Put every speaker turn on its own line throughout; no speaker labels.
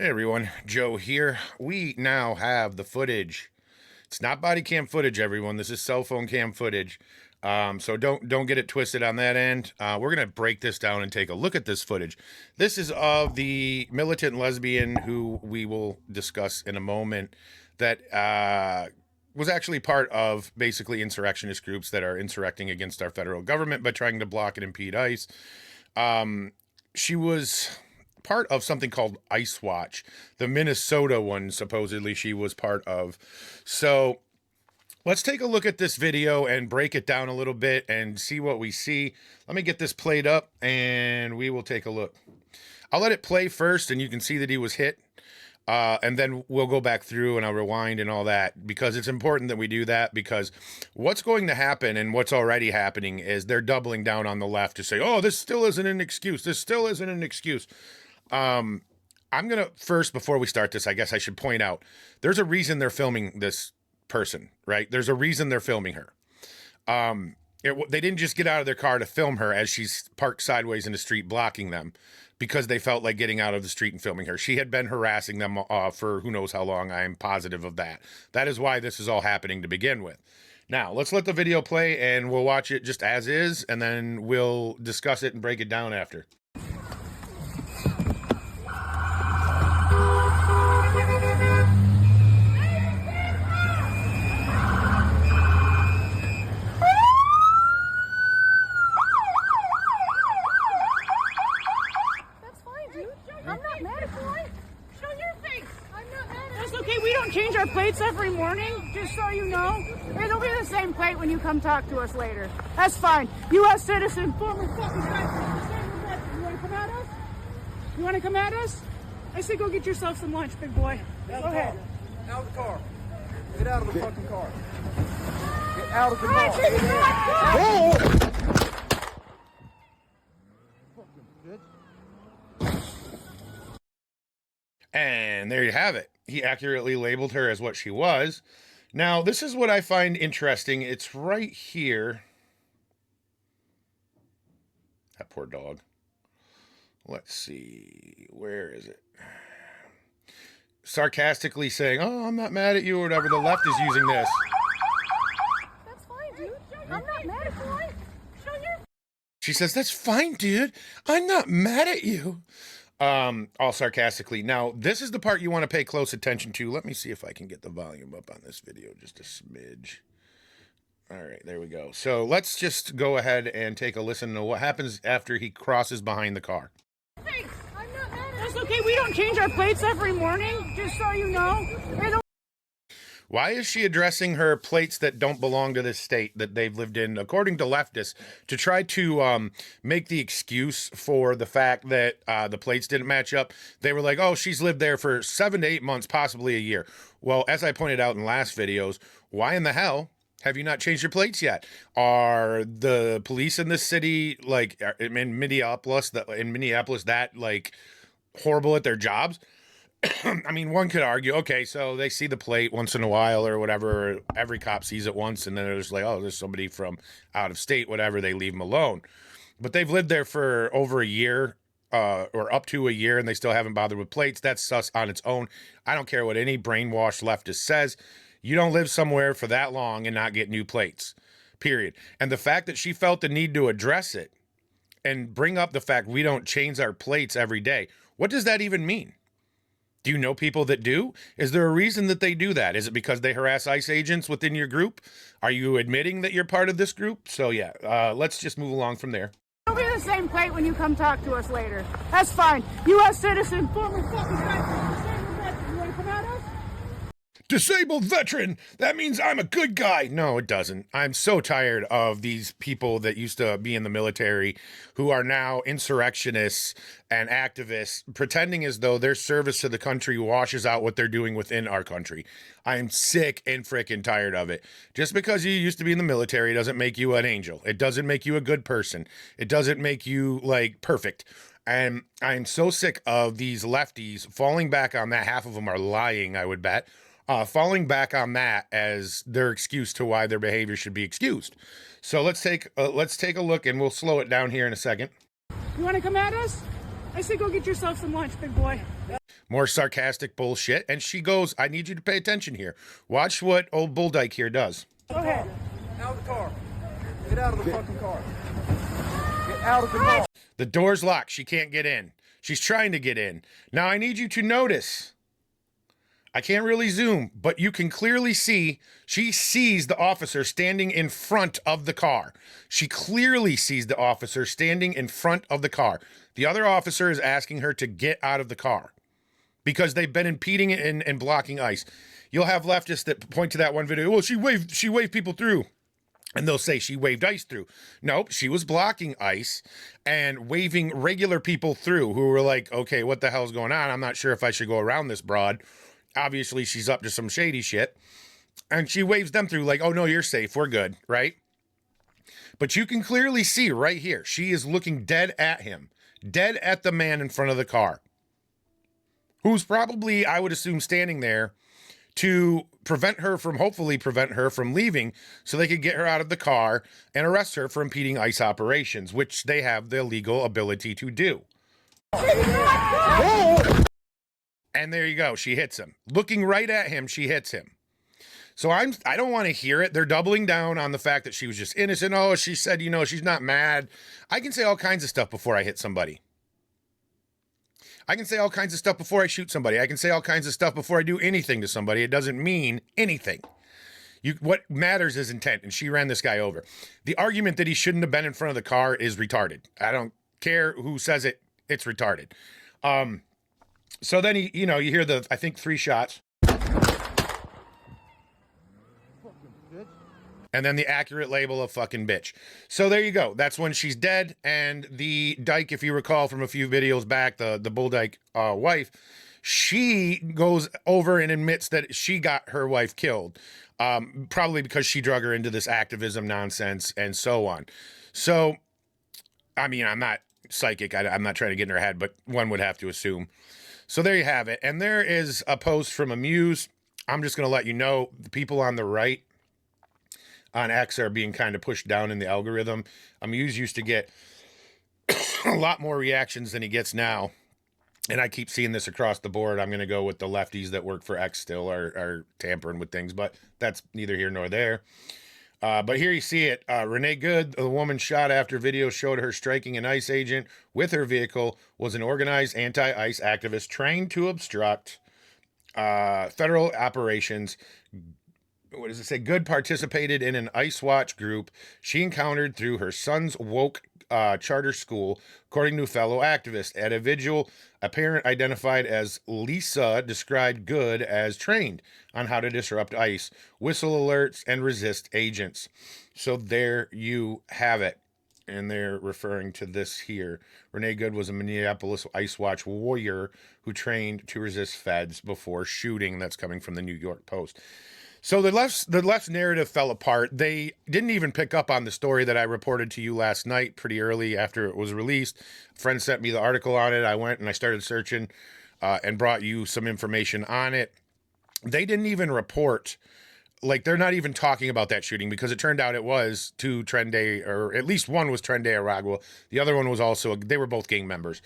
Hey everyone, Joe here. We now have the footage. It's not body cam footage, everyone. This is cell phone cam footage. So don't get it twisted on that end. We're gonna break this down and take a look at this footage. This is of the militant lesbian who we will discuss in a moment. That was actually part of basically insurrectionist groups that are insurrecting against our federal government by trying to block and impede ICE. She was part of something called Ice Watch, the Minnesota one, supposedly she was part of. So let's take a look at this video and break it down a little bit and see what we see. Let me get this played up and we will take a look. I'll let it play first and you can see that he was hit. And then we'll go back through and I'll rewind and all that, because it's important that we do that, because what's going to happen and what's already happening is they're doubling down on the left to say, oh, this still isn't an excuse. This still isn't an excuse. I'm going to first, before we start this, I guess I should point out there's a reason they're filming this person, right? There's a reason they're filming her. They didn't just get out of their car to film her as she's parked sideways in the street blocking them because they felt like getting out of the street and filming her. She had been harassing them for who knows how long. I'm positive of that. That is why this is all happening to begin with. Now, let's let the video play and we'll watch it just as is, and then we'll discuss it and break it down after.
Change our plates every morning, just so you know. It'll be the same plate when you come talk to us later. That's fine. U.S. citizen, former fucking veteran. You want to come at us? You want to come at us? I say go get yourself some lunch, big boy. Go ahead.
Out of the car. Get out of the fucking car. Get out of the car.
And there you have it. He accurately labeled her as what she was. Now, this is what I find interesting. It's right here. That poor dog. Let's see. Where is it? Sarcastically saying, oh, I'm not mad at you or whatever. The left is using this.
That's fine, dude. I'm not mad at you. Show your...
She says, that's fine, dude. I'm not mad at you. All sarcastically. Now, this is the part you want to pay close attention to. Let me see if I can get the volume up on this video just a smidge. All right, there we go. So let's just go ahead and take a listen to what happens after he crosses behind the car.
Hey, I'm not mad. That's okay. We don't change our plates every morning, just so you know.
Why is she addressing her plates that don't belong to this state that they've lived in, according to leftists, to try to make the excuse for the fact that the plates didn't match up? They were like, oh, she's lived there for 7 to 8 months, possibly a year. Well, as I pointed out in last videos, why in the hell have you not changed your plates yet? Are the police in this city, like in Minneapolis, that like horrible at their jobs? I mean, one could argue, okay, so they see the plate once in a while or whatever. Every cop sees it once, and then they're just like, oh, there's somebody from out of state, whatever. They leave them alone. But they've lived there for over a year or up to a year, and they still haven't bothered with plates. That's sus on its own. I don't care what any brainwashed leftist says. You don't live somewhere for that long and not get new plates, period. And the fact that she felt the need to address it and bring up the fact we don't change our plates every day, what does that even mean? Do you know people that do? Is there a reason that they do that? Is it because they harass ICE agents within your group? Are you admitting that you're part of this group? So yeah, let's just move along from there.
It'll be the same plate when you come talk to us later. That's fine. U.S. citizen, former fucking veteran. You want to come at us?
Disabled veteran! That means I'm a good guy! No, it doesn't. I'm so tired of these people that used to be in the military who are now insurrectionists and activists pretending as though their service to the country washes out what they're doing within our country. I am sick and frickin' tired of it. Just because you used to be in the military doesn't make you an angel. It doesn't make you a good person. It doesn't make you, like, perfect. And I'm so sick of these lefties falling back on that. Half of them are lying, I would bet. Falling back on that as their excuse to why their behavior should be excused. So let's take a look, and we'll slow it down here in a second.
You want to come at us? I say go get yourself some lunch, big boy.
More sarcastic bullshit. And she goes, I need you to pay attention here. Watch what old Bull Dyke here does.
Go ahead.
Out of the car. Get out of the fucking car. Get out of the car.
The door's locked. She can't get in. She's trying to get in. Now, I need you to notice. I can't really zoom, but you can clearly see she sees the officer standing in front of the car. She clearly sees the officer standing in front of the car. The other officer is asking her to get out of the car because they've been impeding and blocking ICE. You'll have leftists that point to that one video. Well, she waved people through. And they'll say she waved ICE through. Nope, she was blocking ICE and waving regular people through who were like, okay, what the hell's going on? I'm not sure if I should go around this broad. Obviously, she's up to some shady shit. And she waves them through like, oh, no, you're safe. We're good, right? But you can clearly see right here, she is looking dead at him, dead at the man in front of the car, who's probably, I would assume, standing there to hopefully prevent her from leaving so they could get her out of the car and arrest her for impeding ICE operations, which they have the legal ability to do. And there you go. She hits him. Looking right at him, she hits him. So I don't want to hear it. They're doubling down on the fact that she was just innocent. Oh, she said, she's not mad. I can say all kinds of stuff before I hit somebody. I can say all kinds of stuff before I shoot somebody. I can say all kinds of stuff before I do anything to somebody. It doesn't mean anything. What matters is intent, and she ran this guy over. The argument that he shouldn't have been in front of the car is retarded. I don't care who says it. It's retarded. So then you hear I think 3 shots. And then the accurate label of fucking bitch. So there you go. That's when she's dead. And the Dyke, if you recall from a few videos back, the Bull Dyke wife, she goes over and admits that she got her wife killed. Probably because she drug her into this activism nonsense and so on. So, I mean, I'm not psychic. I'm not trying to get in her head, but one would have to assume. So there you have it. And there is a post from Amuse. I'm just going to let you know, the people on the right on X are being kind of pushed down in the algorithm. Amuse used to get a lot more reactions than he gets now. And I keep seeing this across the board. I'm going to go with the lefties that work for X still are tampering with things, but that's neither here nor there. But here you see it. Renee Good, the woman shot after video showed her striking an ICE agent with her vehicle, was an organized anti-ICE activist trained to obstruct federal operations. What does it say? Good participated in an ICE Watch group she encountered through her son's woke charter school, according to fellow activists. At a vigil, a parent identified as Lisa described Good as trained on how to disrupt ICE, whistle alerts, and resist agents. So there you have it. And they're referring to this here. Renee Good was a Minneapolis ICE Watch warrior who trained to resist feds before shooting. That's coming from the New York Post. So the left's narrative fell apart. They didn't even pick up on the story that I reported to you last night pretty early after it was released. A friend sent me the article on it. I went and I started searching and brought you some information on it. They didn't even report, like they're not even talking about that shooting because it turned out it was 2 Trende, or at least one was Trende Aragua. The other one was also, they were both gang members.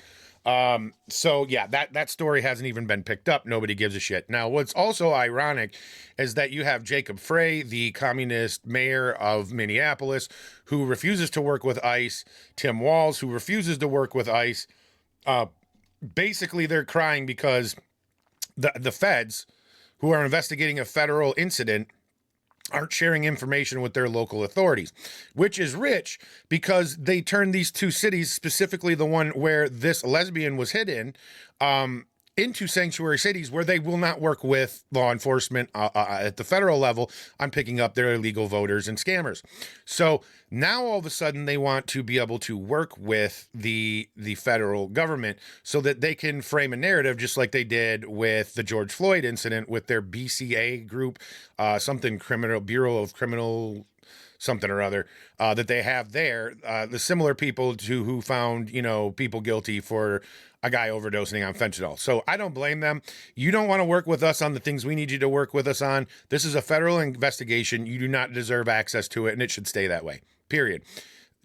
So yeah, that story hasn't even been picked up. Nobody gives a shit. Now, what's also ironic is that you have Jacob Frey, the communist mayor of Minneapolis, who refuses to work with ICE, Tim Walz, who refuses to work with ICE. Basically, they're crying because the feds, who are investigating a federal incident, aren't sharing information with their local authorities, which is rich because they turned these 2 cities, specifically the one where this lesbian was hidden, into sanctuary cities where they will not work with law enforcement at the federal level on picking up their illegal voters and scammers. So now all of a sudden they want to be able to work with the federal government so that they can frame a narrative just like they did with the George Floyd incident with their BCA group, Bureau of Criminal something or other, that they have there, the similar people who found, people guilty for a guy overdosing on fentanyl. So I don't blame them. You don't want to work with us on the things we need you to work with us on. This is a federal investigation. You do not deserve access to it, and it should stay that way, period.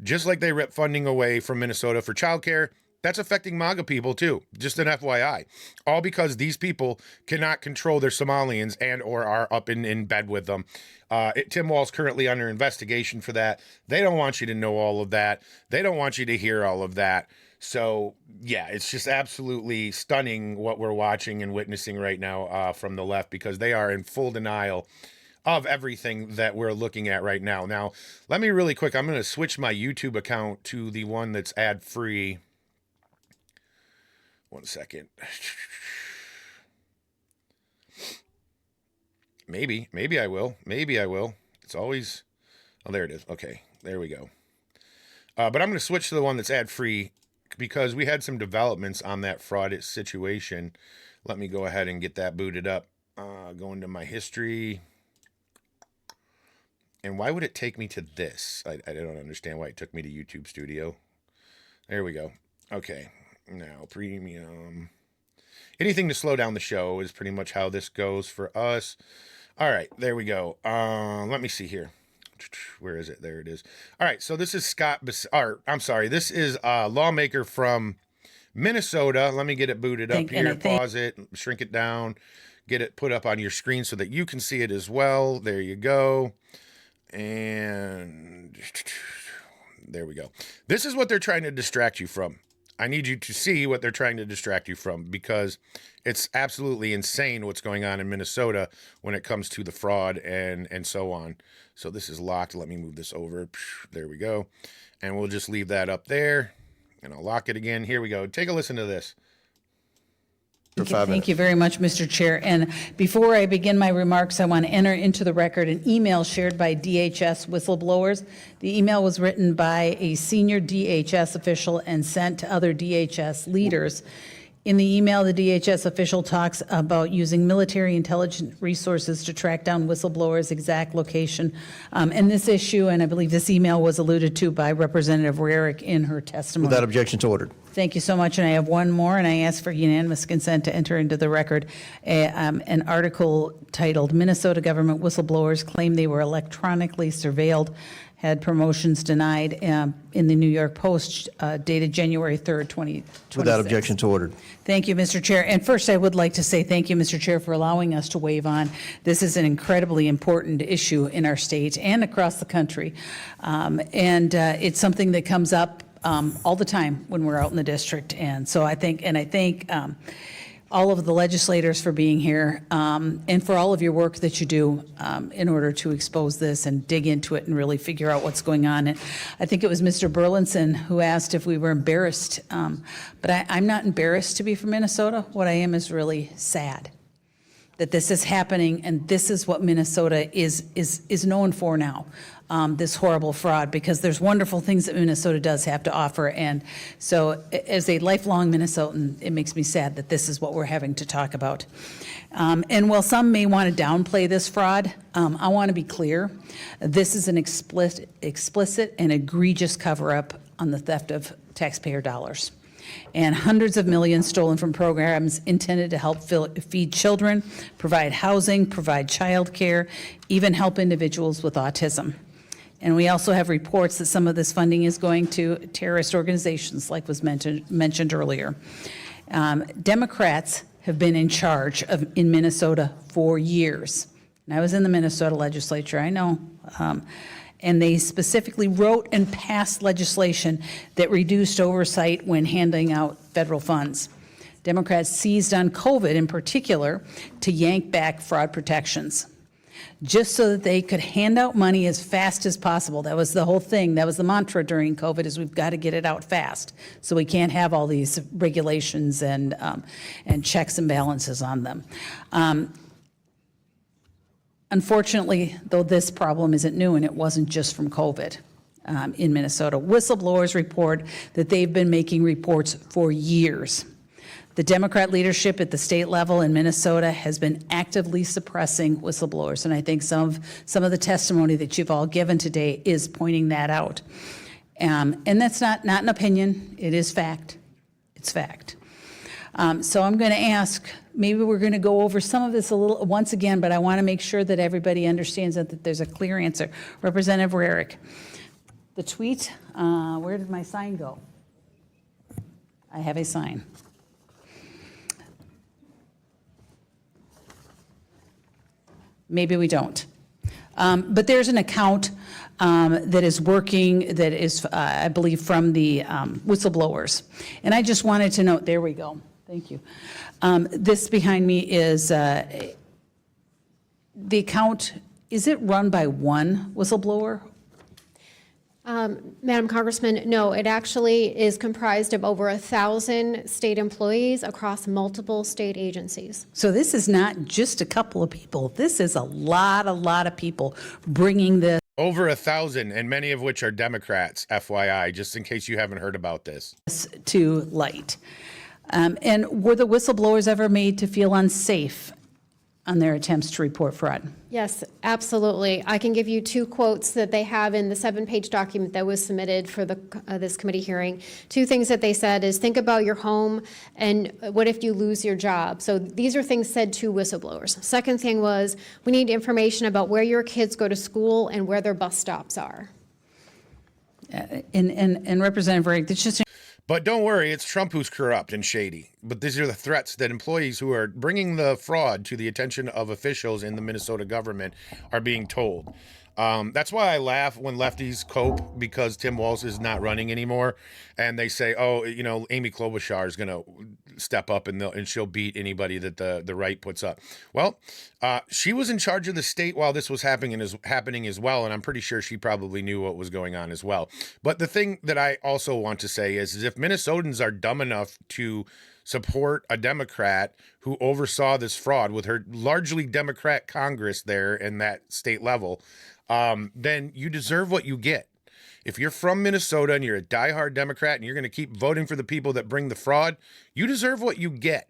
Just like they ripped funding away from Minnesota for childcare, That's affecting MAGA people too. Just an FYI. All because these people cannot control their Somalians and or are up in bed with them. Tim Walz's currently under investigation for that. They don't want you to know all of that. They don't want you to hear all of that. So, yeah, it's just absolutely stunning what we're watching and witnessing right now from the left, because they are in full denial of everything that we're looking at right now. Now, let me really quick, I'm going to switch my YouTube account to the one that's ad-free. 1 second. Maybe I will. Maybe I will. It's always, oh, there it is. Okay, there we go. But I'm going to switch to the one that's ad-free because we had some developments on that fraud situation. Let me go ahead and get that booted up. Go into my history. And why would it take me to this? I don't understand why it took me to YouTube Studio. There we go. Okay. Now, premium. Anything to slow down the show is pretty much how this goes for us. All right, there we go. Let me see here. Where is it? There it is. All right, so this is Scott I'm sorry, this is a lawmaker from Minnesota. Let me get it booted up here. Pause it, shrink it down, get it put up on your screen so that you can see it as well. There you go. And there we go. This is what they're trying to distract you from. I need you to see what they're trying to distract you from, because it's absolutely insane what's going on in Minnesota when it comes to the fraud and so on. So this is locked. Let me move this over. There we go. And we'll just leave that up there, and I'll lock it again. Here we go. Take a listen to this.
Thank you very much, Mr. Chair. And before I begin my remarks, I want to enter into the record an email shared by DHS whistleblowers. The email was written by a senior DHS official and sent to other DHS leaders. In the email, the DHS official talks about using military intelligence resources to track down whistleblowers' exact location. And this issue, and I believe this email was alluded to by Representative Rarick in her testimony.
Without objection to ordered.
Thank you so much. And I have one more, and I ask for unanimous consent to enter into the record an article titled "Minnesota Government Whistleblowers Claim They Were Electronically Surveilled, Had Promotions Denied," in the New York Post, dated January 3rd, 2026.
Without objection to ordered.
Thank you, Mr. Chair. And first, I would like to say thank you, Mr. Chair, for allowing us to waive on. This is an incredibly important issue in our state and across the country. It's something that comes up all the time when we're out in the district. And so I thank all of the legislators for being here, and for all of your work that you do in order to expose this and dig into it and really figure out what's going on. And I think it was Mr. Burlinson who asked if we were embarrassed, but I'm not embarrassed to be from Minnesota. What I am is really sad that this is happening, and this is what Minnesota is known for now. This horrible fraud, because there's wonderful things that Minnesota does have to offer. And so as a lifelong Minnesotan, it makes me sad that this is what we're having to talk about. And while some may want to downplay this fraud, I want to be clear. This is an explicit and egregious cover-up on the theft of taxpayer dollars. And hundreds of millions stolen from programs intended to help feed children, provide housing, provide child care, even help individuals with autism. And we also have reports that some of this funding is going to terrorist organizations, like was mentioned earlier. Democrats have been in charge in Minnesota for years. And I was in the Minnesota legislature, I know. And they specifically wrote and passed legislation that reduced oversight when handing out federal funds. Democrats seized on COVID in particular to yank back fraud protections, just so that they could hand out money as fast as possible. That was the whole thing. That was the mantra during COVID, is we've got to get it out fast. So we can't have all these regulations and checks and balances on them. Unfortunately, though, this problem isn't new, and it wasn't just from COVID in Minnesota. Whistleblowers report that they've been making reports for years. The Democrat leadership at the state level in Minnesota has been actively suppressing whistleblowers, and I think some of the testimony that you've all given today is pointing that out. And that's not an opinion, it is fact. It's fact. So I'm going to ask, maybe we're going to go over some of this a little once again, but I want to make sure that everybody understands that there's a clear answer. Representative Rarick, the tweet, where did my sign go? I have a sign. Maybe we don't. But there's an account that is working, that is, I believe, from the whistleblowers. And I just wanted to note, there we go. Thank you. This behind me is the account, is it run by one whistleblower?
Madam Congressman, no, it actually is comprised of over 1,000 state employees across multiple state agencies.
So this is not just a couple of people. This is a lot of people bringing this
Over 1,000, and many of which are Democrats, FYI, just in case you haven't heard about this.
to light. And were the whistleblowers ever made to feel unsafe on their attempts to report fraud?
Yes, absolutely. I can give you 2 quotes that they have in the 7-page document that was submitted for this committee hearing. 2 things that they said is, think about your home and what if you lose your job? So these are things said to whistleblowers. Second thing was, we need information about where your kids go to school and where their bus stops are.
And Representative Wright, it's just
But don't worry, it's Trump who's corrupt and shady. But these are the threats that employees who are bringing the fraud to the attention of officials in the Minnesota government are being told. That's why I laugh when lefties cope because Tim Walz is not running anymore, and they say, "Oh, you know, Amy Klobuchar is going to step up and she'll beat anybody that the right puts up." Well, she was in charge of the state while this was happening as well, and I'm pretty sure she probably knew what was going on as well. But the thing that I also want to say is if Minnesotans are dumb enough to support a Democrat who oversaw this fraud with her largely Democrat Congress there in that state level, then you deserve what you get. If you're from Minnesota and you're a diehard Democrat and you're going to keep voting for the people that bring the fraud, you deserve what you get.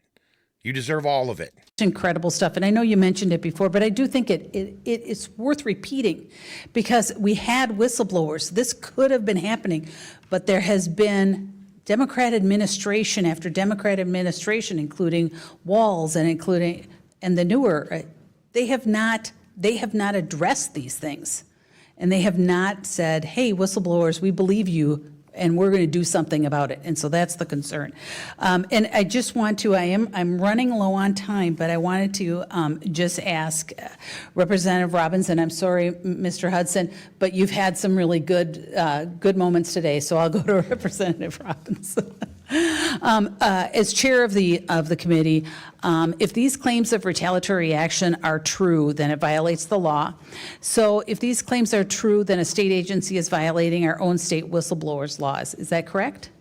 You deserve all of it.
incredible stuff. And I know you mentioned it before, but I do think it's worth repeating because we had whistleblowers. This could have been happening, but there has been Democrat administration after Democrat administration, including Walz and the newer, they have not addressed these things. And they have not said, hey, whistleblowers, we believe you, and we're going to do something about it. And so that's the concern. And I just want to, I'm running low on time, but I wanted to just ask Representative Robbins, and I'm sorry, Mr. Hudson, but you've had some really good moments today, so I'll go to Representative Robbins. As chair of the committee, if these claims of retaliatory action are true, then it violates the law. So if these claims are true, then a state agency is violating our own state whistleblowers' laws. Is that correct?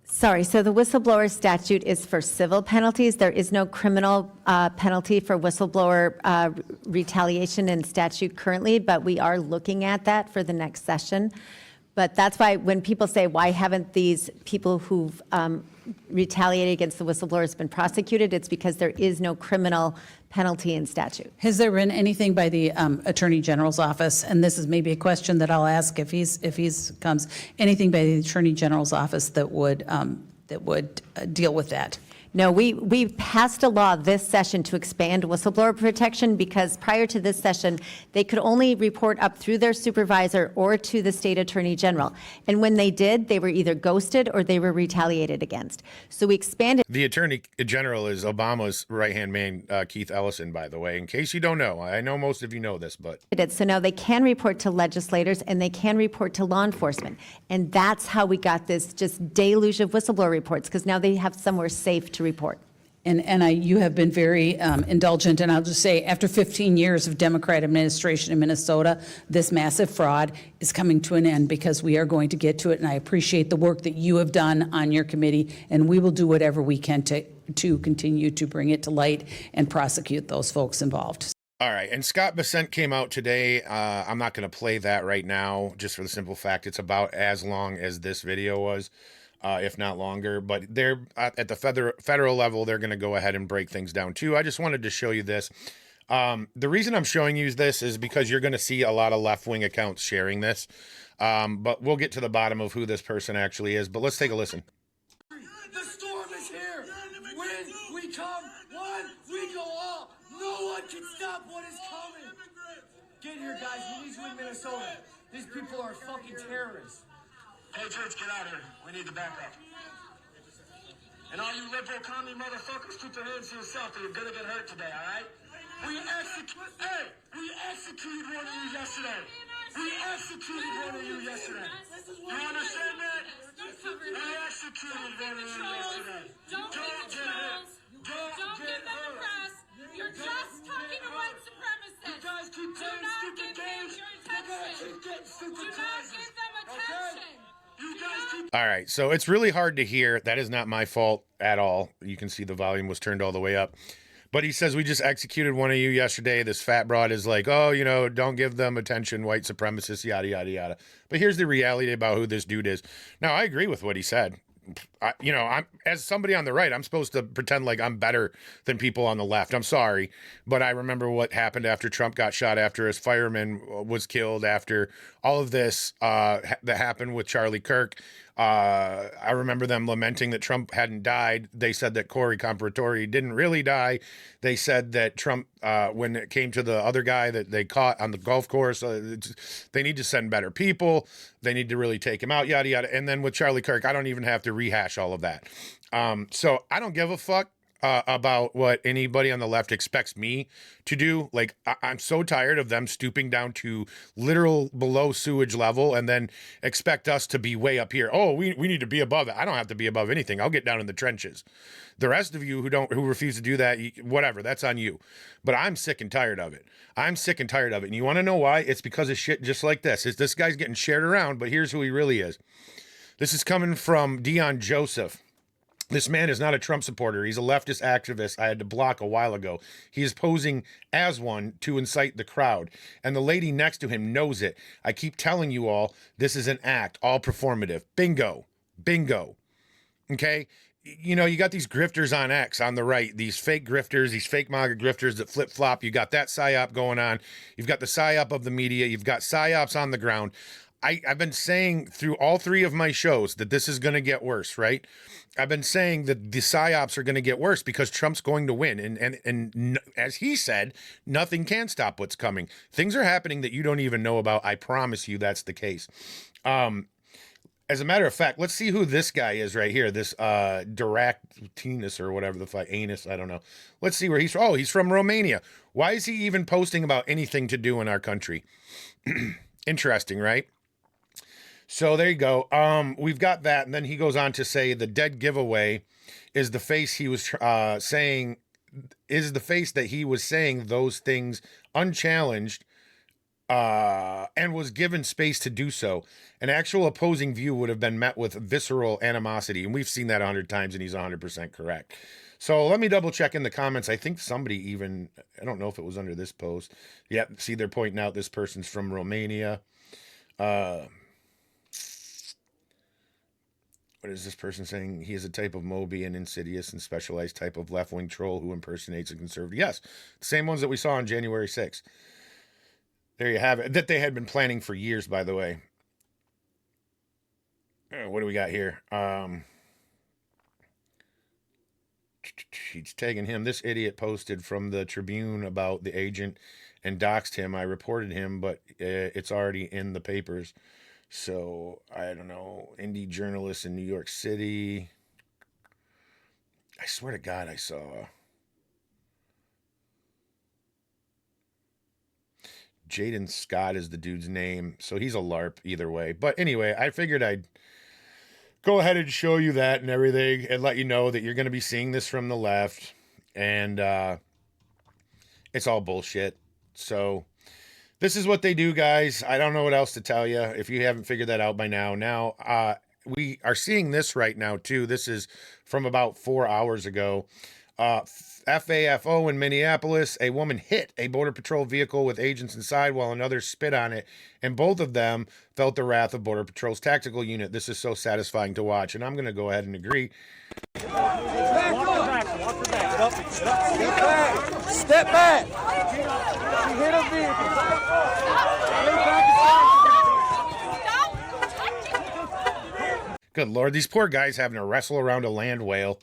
So the whistleblower statute is for civil penalties. There is no criminal penalty for whistleblower retaliation in statute currently, but we are looking at that for the next session. But that's why when people say, why haven't these people who've retaliated against the whistleblowers been prosecuted, it's because there is no criminal penalty in statute.
Has there been anything by the Attorney General's office, and this is maybe a question that I'll ask if he's comes, anything by the Attorney General's office that would deal with that?
No, we passed a law this session to expand whistleblower protection because prior to this session, they could only report up through their supervisor or to the state attorney general. And when they did, they were either ghosted or they were retaliated against. So we expanded.
The attorney general is Obama's right-hand man, Keith Ellison, by the way, in case you don't know. I know most of you know this, but.
So now they can report to legislators and they can report to law enforcement. And that's how we got this just deluge of whistleblower reports, because now they have somewhere safe to report.
And you have been very indulgent, and I'll just say, after 15 years of Democrat administration in Minnesota, this massive fraud is coming to an end because we are going to get to it, and I appreciate the work that you have done on your committee, and we will do whatever we can to continue to bring it to light and prosecute those folks involved.
All right, and Scott Bessent came out today. I'm not going to play that right now, just for the simple fact it's about as long as this video was. If not longer, but they're at the federal level, they're going to go ahead and break things down too. I just wanted to show you this. The reason I'm showing you this is because you're going to see a lot of left-wing accounts sharing this, but we'll get to the bottom of who this person actually is, but let's take a listen.
The storm is here. When we come, one, we go all. No one can stop what is coming. Get here, guys. We need you in Minnesota. These people are fucking terrorists. Patriots, get out of here. We need to back up. And all you liberal commie motherfuckers, keep your hands to yourself or you're gonna get hurt today, alright? We executed one of you yesterday. We executed one of you yesterday. You understand that? We executed one of you yesterday. Don't get hurt. Don't get hurt.
You're just talking to white supremacists.
You guys keep
Do
playing
not
stupid
give them
games.
your
You gotta
attention.
keep getting stupid
Do not
prizes.
give them
Okay?
attention.
You guys keep
All right, so it's really hard to hear. That is not my fault at all. You can see the volume was turned all the way up. But he says, we just executed one of you yesterday. This fat broad is like, oh, you know, don't give them attention, white supremacists, yada, yada, yada. But here's the reality about who this dude is. Now, I agree with what he said. I'm as somebody on the right, I'm supposed to pretend like I'm better than people on the left. I'm sorry, but I remember what happened after Trump got shot, after his fireman was killed, after all of this that happened with Charlie Kirk. I remember them lamenting that Trump hadn't died. They said that Corey Comparatori didn't really die. They said that Trump, when it came to the other guy that they caught on the golf course, they need to send better people. They need to really take him out, yada, yada. And then with Charlie Kirk, I don't even have to rehash all of that. So I don't give a fuck about what anybody on the left expects me to do. Like, I'm so tired of them stooping down to literal below sewage level and then expect us to be way up here. Oh, we need to be above it. I don't have to be above anything. I'll get down in the trenches. The rest of you who refuse to do that, whatever, that's on you. But I'm sick and tired of it. I'm sick and tired of it. And you want to know why? It's because of shit just like this. This guy's getting shared around, but here's who he really is. This is coming from Dion Joseph. This man is not a Trump supporter. He's a leftist activist I had to block a while ago. He is posing as one to incite the crowd. And the lady next to him knows it. I keep telling you all, this is an act, all performative. Bingo. Bingo. Okay? You know, you got these grifters on X on the right, these fake grifters, these fake MAGA grifters that flip-flop. You got that PSYOP going on. You've got the PSYOP of the media. You've got PSYOPs on the ground. I've been saying through all three of my shows that this is going to get worse, right? I've been saying that the PSYOPs are going to get worse because Trump's going to win. And as he said, nothing can stop what's coming. Things are happening that you don't even know about. I promise you that's the case. As a matter of fact, let's see who this guy is right here. This Diractinus or whatever the fuck, anus, I don't know. Let's see where he's from. Oh, he's from Romania. Why is he even posting about anything to do in our country? Interesting, right? So there you go. We've got that. And then he goes on to say the dead giveaway is the face he was saying, is the face that he was saying those things unchallenged and was given space to do so. An actual opposing view would have been met with visceral animosity. And we've seen that 100 times and he's 100% correct. So let me double check in the comments. I think somebody even, I don't know if it was under this post. Yeah, see, they're pointing out this person's from Romania. What is this person saying? He is a type of Moby, an insidious and specialized type of left-wing troll who impersonates a conservative. Yes, the same ones that we saw on January 6th. There you have it. That they had been planning for years, by the way. What do we got here? He's tagging him. This idiot posted from the Tribune about the agent and doxed him. I reported him, but it's already in the papers. So, I don't know, indie journalist in New York City. I swear to God I saw. Jaden Scott is the dude's name. So he's a LARP either way. But anyway, I figured I'd go ahead and show you that and everything and let you know that you're going to be seeing this from the left. And it's all bullshit. So this is what they do, guys. I don't know what else to tell you if you haven't figured that out by now. Now, we are seeing this right now, too. This is from about 4 hours ago. FAFO in Minneapolis, a woman hit a Border Patrol vehicle with agents inside while another spit on it, and both of them felt the wrath of Border Patrol's tactical unit. This is so satisfying to watch, and I'm going to go ahead and agree.
Step back. She hit a vehicle.
Good Lord, these poor guys having to wrestle around a land whale.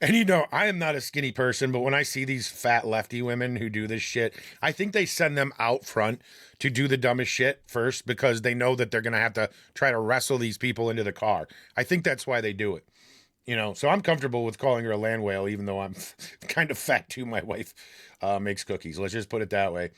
And you know, I am not a skinny person, but when I see these fat lefty women who do this shit, I think they send them out front to do the dumbest shit first because they know that they're going to have to try to wrestle these people into the car. I think that's why they do it. You know, so I'm comfortable with calling her a land whale, even though I'm kind of fat too. My wife makes cookies. Let's just put it that way.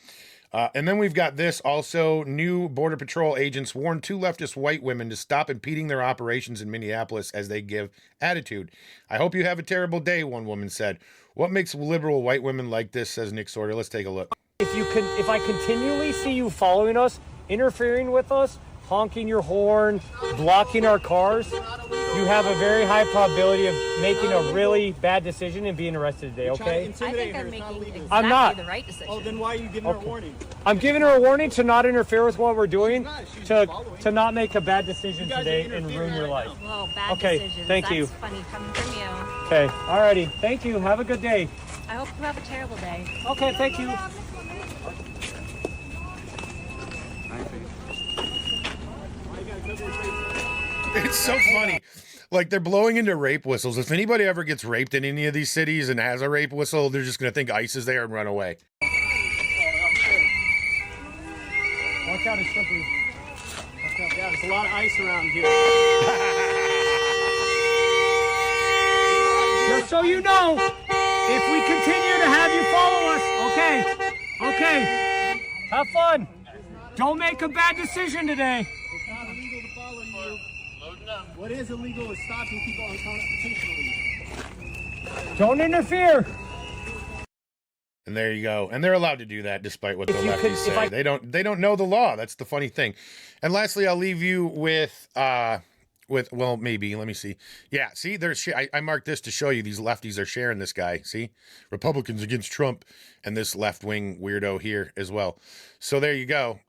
And then we've got this also. New Border Patrol agents warn 2 leftist white women to stop impeding their operations in Minneapolis as they give attitude. I hope you have a terrible day, one woman said. What makes liberal white women like this, says Nick Sorter. Let's take a look.
If I continually see you following us, interfering with us, honking your horn, blocking our cars, you have a very high probability of making a really bad decision and being arrested today, okay?
I think I'm making exactly
I'm not.
the right decision.
Oh, then why are you giving her a warning?
I'm giving her a warning to not interfere with what we're doing, to not make a bad decision today and ruin your life.
Whoa, bad
Okay,
decisions.
thank you.
That's funny coming from you.
Okay, alrighty. Thank you. Have a good day.
I hope you have a terrible day.
Okay, thank you.
It's so funny. Like, they're blowing into rape whistles. If anybody ever gets raped in any of these cities and has a rape whistle, they're just going to think ICE is there and run away.
Watch out, it's slippery.
Yeah, there's a lot of ice around here.
Just so you know, if we continue to have you follow us, okay, have fun. Don't make a bad decision today.
It's not illegal to follow you. What is illegal is stopping people unconstitutionally.
Don't interfere.
And there you go. And they're allowed to do that despite what the
If you
lefties
could- if
say.
I-
They don't know the law. That's the funny thing. And lastly, I'll leave you with well, maybe, let me see. Yeah, see, I marked this to show you these lefties are sharing this guy. See? Republicans against Trump and this left-wing weirdo here as well. So there you go.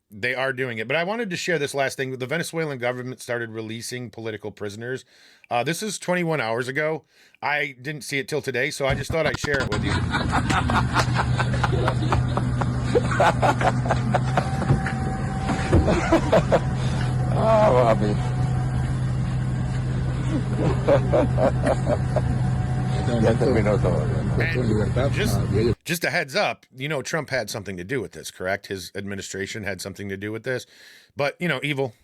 They are doing it. But I wanted to share this last thing. The Venezuelan government started releasing political prisoners. This is 21 hours ago. I didn't see it till today, so I just thought I'd share it with you. And just a heads up, you know, Trump had something to do with this, correct? His administration had something to do with this. But, you know, evil.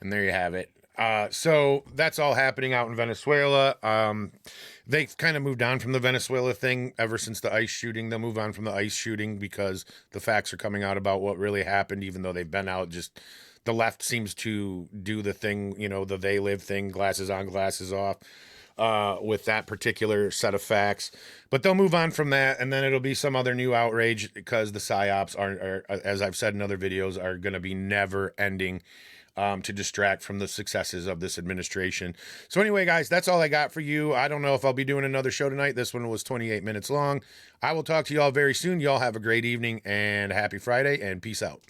And there you have it. So that's all happening out in Venezuela. They've kind of moved on from the Venezuela thing ever since the ICE shooting. They'll move on from the ICE shooting because the facts are coming out about what really happened, even though they've been out. Just the left seems to do the thing, you know, the they live thing, glasses on, glasses off, with that particular set of facts. But they'll move on from that, and then it'll be some other new outrage because the PSYOPs are, as I've said in other videos, are going to be never ending. To distract from the successes of this administration. So anyway, guys, that's all I got for you. I don't know if I'll be doing another show tonight. This one was 28 minutes long. I will talk to you all very soon. Y'all have a great evening and happy Friday, and peace out.